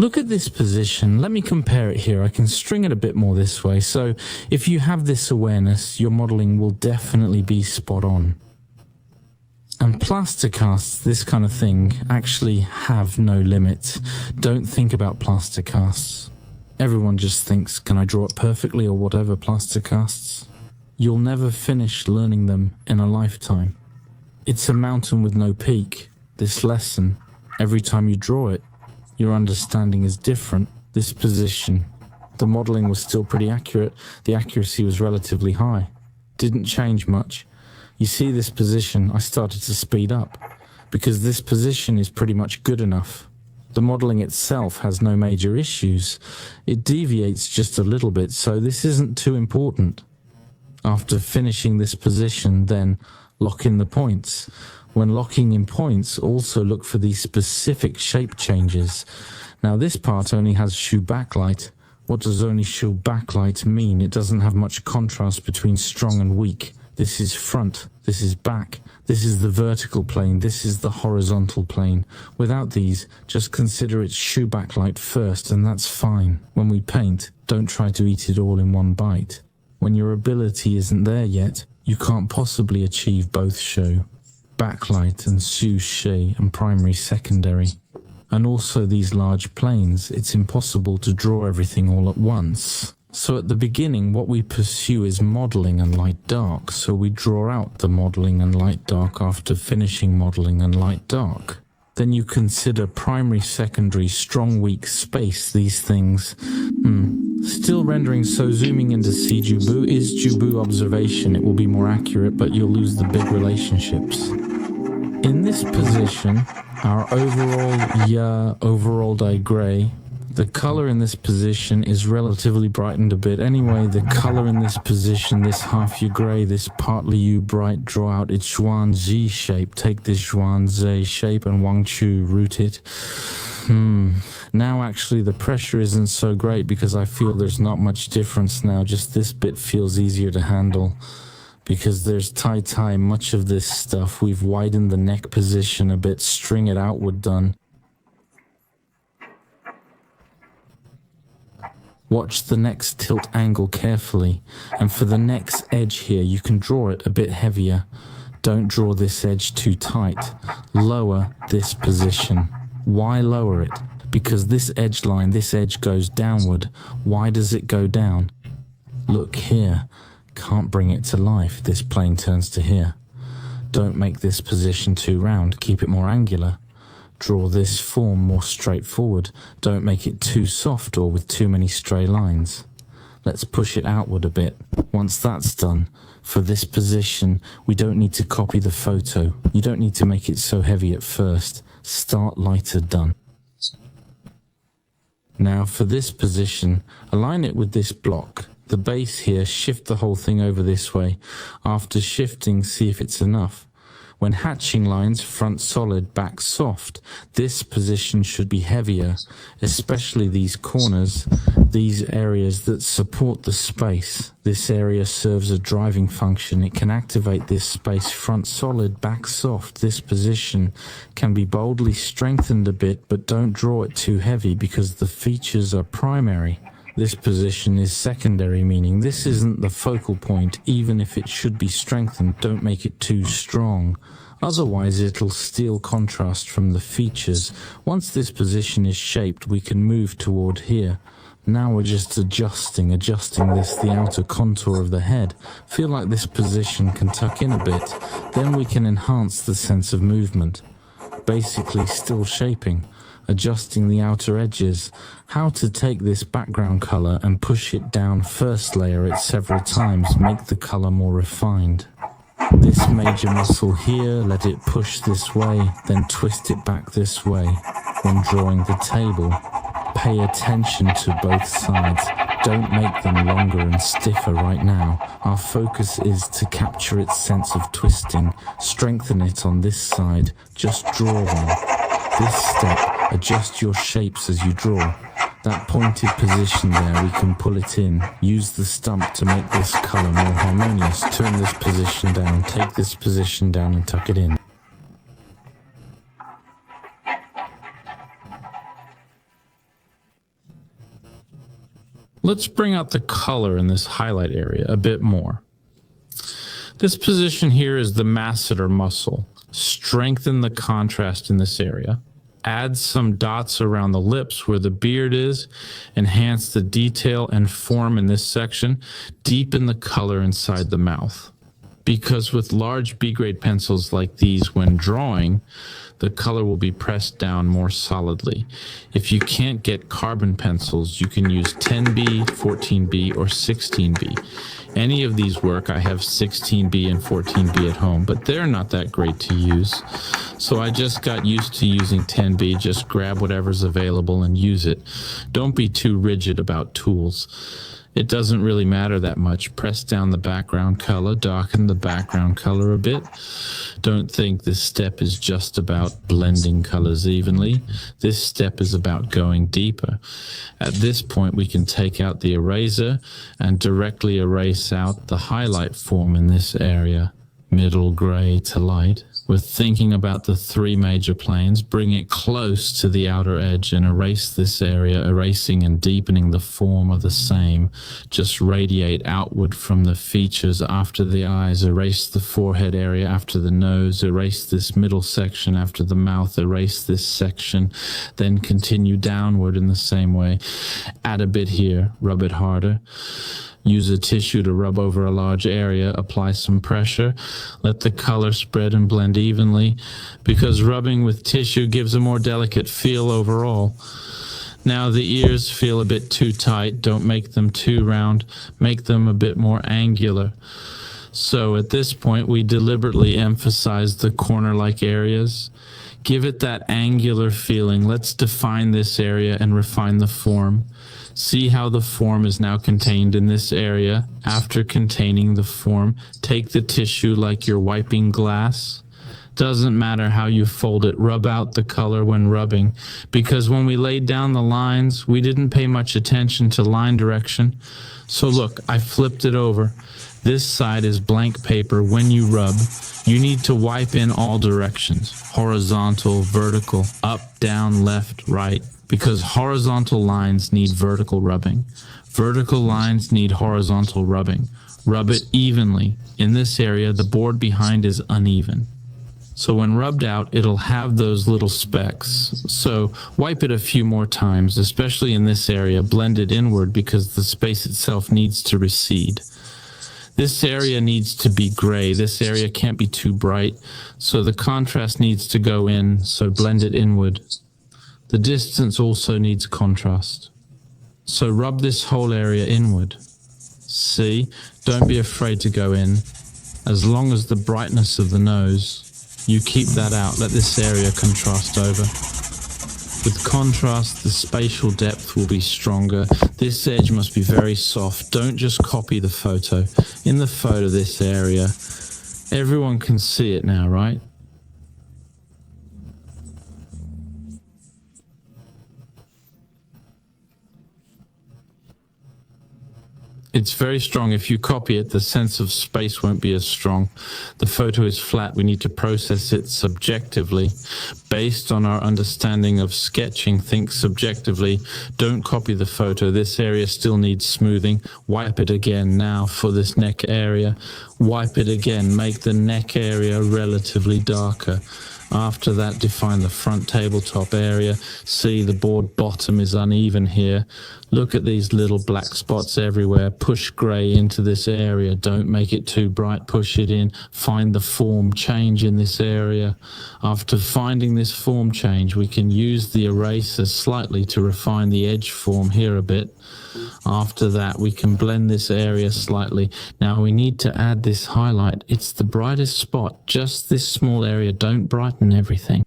Look at this position. Let me compare it here. I can string it a bit more this way. So if you have this awareness, your modeling will definitely be spot on. And plaster casts, this kind of thing, actually have no limit. Don't think about plaster casts. Everyone just thinks, can I draw it perfectly or whatever plaster casts? You'll never finish learning them in a lifetime. It's a mountain with no peak. This lesson, every time you draw it, your understanding is different. This position, the modeling was still pretty accurate. The accuracy was relatively high. Didn't change much. You see this position, I started to speed up because this position is pretty much good enough. The modeling itself has no major issues. It deviates just a little bit, so this isn't too important. After finishing this position, then lock in the points. When locking in points, also look for these specific shape changes. Now this part only has shoe backlight. What does only shoe backlight mean? It doesn't have much contrast between strong and weak. This is front, this is back, this is the vertical plane, this is the horizontal plane. Without these, just consider it shoe backlight first and that's fine. When we paint, don't try to eat it all in one bite. When your ability isn't there yet, you can't possibly achieve both show backlight and sous-chef and primary secondary. And also these large planes, it's impossible to draw everything all at once. So at the beginning, what we pursue is modeling and light dark. So we draw out the modeling and light dark after finishing modeling and light dark. Then you consider primary, secondary, strong, weak, space, these things. Still rendering, so zooming into C Jubu is Jubu observation. It will be more accurate, but you'll lose the big relationships. In this position, our overall dye gray, the color in this position is relatively brightened a bit. Anyway, the color in this position, this half you gray, this partly you bright, draw out its Zhuan Z shape. Take this Zhuan Z shape and Wang Chu root it. Now actually the pressure isn't so great because I feel there's not much difference now. Just this bit feels easier to handle because there's tie, much of this stuff. We've widened the neck position a bit, string it outward done. Watch the next tilt angle carefully, and for the next edge here, you can draw it a bit heavier. Don't draw this edge too tight. Lower this position. Why lower it? Because this edge line, this edge goes downward. Why does it go down? Look here. Can't bring it to life. This plane turns to here. Don't make this position too round. Keep it more angular. Draw this form more straightforward. Don't make it too soft or with too many stray lines. Let's push it outward a bit. Once that's done, for this position, we don't need to copy the photo. You don't need to make it so heavy at first. Start lighter, done. Now for this position, align it with this block. The base here, shift the whole thing over this way. After shifting, see if it's enough. When hatching lines, front solid, back soft, this position should be heavier, especially these corners, these areas that support the space. This area serves a driving function. It can activate this space, front solid, back soft. This position can be boldly strengthened a bit, but don't draw it too heavy because the features are primary. This position is secondary, meaning this isn't the focal point. Even if it should be strengthened, don't make it too strong. Otherwise, it'll steal contrast from the features. Once this position is shaped, we can move toward here. Now we're just adjusting this, the outer contour of the head. Feel like this position can tuck in a bit. Then we can enhance the sense of movement. Basically, still shaping. Adjusting the outer edges, how to take this background color and push it down, first layer it several times, make the color more refined. This major muscle here, let it push this way, then twist it back this way. When drawing the table, pay attention to both sides. Don't make them longer and stiffer right now. Our focus is to capture its sense of twisting. Strengthen it on this side, just draw one. This step, adjust your shapes as you draw. That pointed position there, we can pull it in. Use the stump to make this color more harmonious. Turn this position down, take this position down and tuck it in. Let's bring out the color in this highlight area a bit more. This position here is the masseter muscle. Strengthen the contrast in this area. Add some dots around the lips where the beard is. Enhance the detail and form in this section. Deepen the color inside the mouth. Because with large B-grade pencils like these, when drawing, the color will be pressed down more solidly. If you can't get carbon pencils, you can use 10B, 14B, or 16B. Any of these work. I have 16B and 14B at home, but they're not that great to use. So I just got used to using 10B. Just grab whatever's available and use it. Don't be too rigid about tools. It doesn't really matter that much. Press down the background color, darken the background color a bit. Don't think this step is just about blending colors evenly. This step is about going deeper. At this point, we can take out the eraser and directly erase out the highlight form in this area, middle gray to light. We're thinking about the three major planes. Bring it close to the outer edge and erase this area. Erasing and deepening the form are the same. Just radiate outward from the features after the eyes. Erase the forehead area after the nose. Erase this middle section after the mouth. Erase this section. Then continue downward in the same way. Add a bit here. Rub it harder. Use a tissue to rub over a large area, apply some pressure, let the color spread and blend evenly, because rubbing with tissue gives a more delicate feel overall. Now the ears feel a bit too tight, don't make them too round, make them a bit more angular. So at this point we deliberately emphasize the corner-like areas. Give it that angular feeling. Let's define this area and refine the form. See how the form is now contained in this area. After containing the form, take the tissue like you're wiping glass. Doesn't matter how you fold it, rub out the color when rubbing, because when we laid down the lines, we didn't pay much attention to line direction. So look, I flipped it over. This side is blank paper. When you rub, you need to wipe in all directions, horizontal, vertical, up, down, left, right, because horizontal lines need vertical rubbing. Vertical lines need horizontal rubbing. Rub it evenly. In this area, the board behind is uneven. So when rubbed out, it'll have those little specks. So wipe it a few more times, especially in this area. Blend it inward because the space itself needs to recede. This area needs to be gray. This area can't be too bright. So the contrast needs to go in, so blend it inward. The distance also needs contrast. So rub this whole area inward. See? Don't be afraid to go in. As long as the brightness of the nose, you keep that out. Let this area contrast over. With contrast, the spatial depth will be stronger. This edge must be very soft. Don't just copy the photo. In the photo, this area, everyone can see it now, right? It's very strong. If you copy it, the sense of space won't be as strong. The photo is flat. We need to process it subjectively. Based on our understanding of sketching, think subjectively. Don't copy the photo. This area still needs smoothing. Wipe it again now for this neck area. Wipe it again. Make the neck area relatively darker. After that, define the front tabletop area. See, the board bottom is uneven here. Look at these little black spots everywhere. Push grey into this area. Don't make it too bright. Push it in. Find the form change in this area. After finding this form change, we can use the eraser slightly to refine the edge form here a bit. After that, we can blend this area slightly. Now we need to add this highlight. It's the brightest spot, just this small area. Don't brighten everything.